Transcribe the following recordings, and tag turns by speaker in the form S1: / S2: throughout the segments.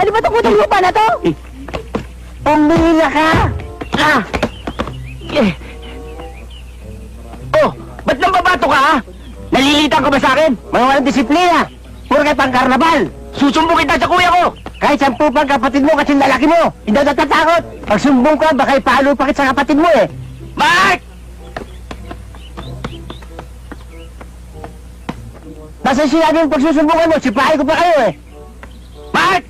S1: Ano ba itong utang lupa na to? Pumila ka! Ah! Oh, ba't nang babato ka, ha? Nalilitan ka ba sa akin? Mga walang disiplina! Puro kayo pang karnabal! Susumbong kita sa kuya ko! Kahit 10 pang kapatid mo kasi lalaki mo! Hindi ako natatakot! Pag sumbong ka, baka ipalo pa kita sa kapatid mo eh! Mark! Basta sinabi yung pagsusumbungan mo, sipahin ko pa kayo eh! Mark!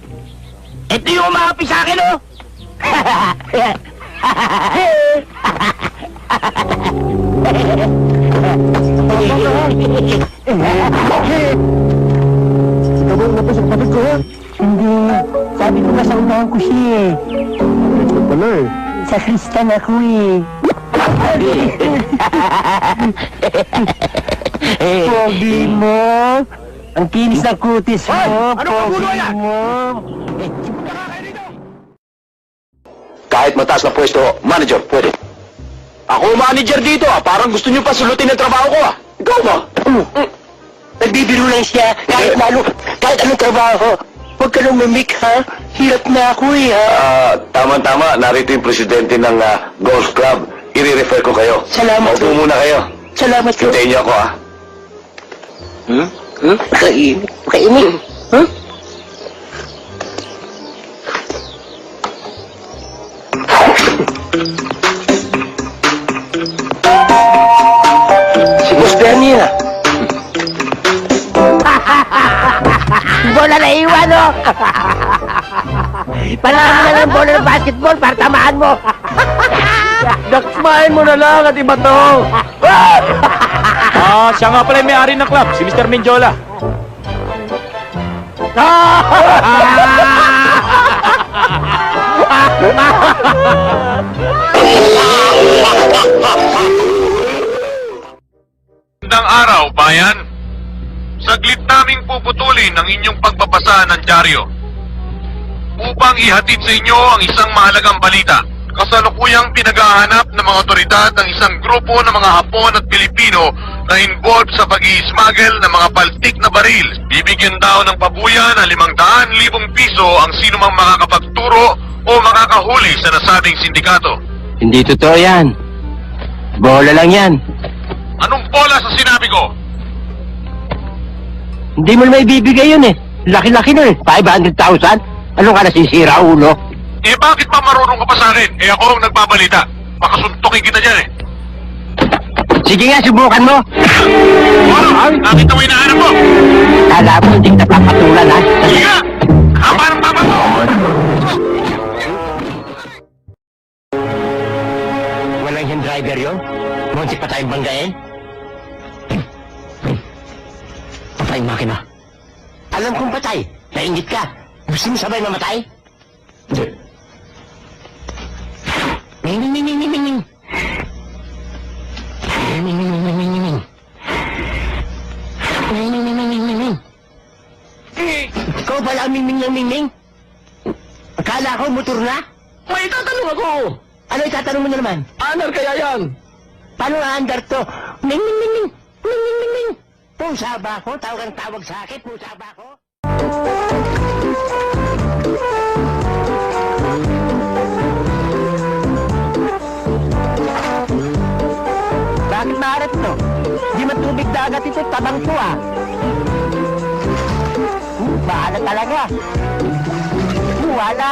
S1: Ito yung umahapi sa akin, oh! Tabong na po sa kapatid ko, ha? Hindi. Sabi ko ba sa unahan ko siya eh. Ito pala eh. Sa Kristan ako eh. Pogi mo. Ang kinis ng kutis mo.
S2: Ano ka gulo yan?
S1: Mo.
S2: Kahit mataas na pwesto, manager, pwede. Ako manager dito, Parang gusto niyo pa sulutin ang trabaho ko, Ikaw ba?
S1: Nagbibiro lang siya. Kahit anong trabaho. Huwag ka nang mimik, ha? Hirap na ako eh, ha?
S2: Tama-tama. Narito yung presidente ng golf club. I-refer ko kayo.
S1: Salamat,
S2: Maupo muna kayo.
S1: Salamat po.
S2: Hintayin niyo ako,
S1: Kainit. Kainit. Huh?
S2: Si Boss Bernie,
S1: Bola na iwan, oh! Panahan mo na ng bola ng basketball para tamaan mo!
S3: Dakmain mo na lang at iba to. Siya nga pala yung may-ari ng club, si Mr. Menjola.
S4: Magandang araw, bayan. Saglit naming puputulin ang inyong pagbabasa ng dyaryo upang ihatid sa inyo ang isang mahalagang balita. Kasalukuyang pinaghahanap ng mga otoridad ng isang grupo ng mga Hapon at Pilipino na involved sa pag-i-smuggle ng mga paltik na baril. Bibigyan daw ng pabuya ng 500,000 piso ang sino mang makakapagturo o makakahuli sa nasabing sindikato.
S1: Hindi totoo yan. Bola lang yan.
S4: Anong bola sa sinabi ko?
S1: Hindi mo naman ibibigay yun eh. Laki-laki na eh. 500,000? Ano ka nasisira, ulo?
S4: Eh bakit pa marunong ka pa sa akin? Eh ako ang nagbabalita. Makasuntukin kita dyan eh.
S1: Sige nga, subukan mo.
S4: Nakita mo hinahanap mo?
S1: Kala mo hindi kita papatulan, ha?
S4: Sige nga! Haba ng tama mo!
S1: Walang yung driver yun? Munti pa tayong banggain? Patay makina. Alam kong patay. Nainggit ka. Gusto mo sabay mamatay? Hindi. Ning ning ning ning ning ning. Ning ning ning ning ning ning ning. Ning ning ning ning ning ning ning. Ikaw pala ang mingming ng mingming? Akala ko motor na?
S3: May tatanong ako.
S1: Ano itatanong mo na naman?
S3: Anar kaya yan?
S1: Paano aandar to? Ning ning ning ning. Ning ning ning ning. Pusa ba ako? Tawag ang tawag sa akin. Pusa ba ako? Bakit maarat to? Di matubig dagat ito, tabang ko ah. Bahala talaga. Wala.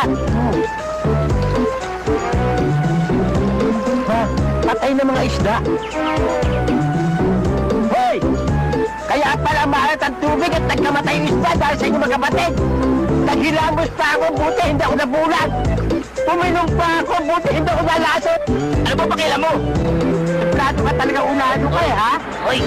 S1: Patay na mga isda. Hoy! Kaya pala maalat ang tubig at nagkamatay yung isda dahil sa inyong magkapatid. Naghilamos pa ako, buti hindi ako nabulag. Puminom pa ako, buti hindi ako nalasot. Ano ba pakialam mo? Plato ka talaga unahan mo kayo, ha? Hoy!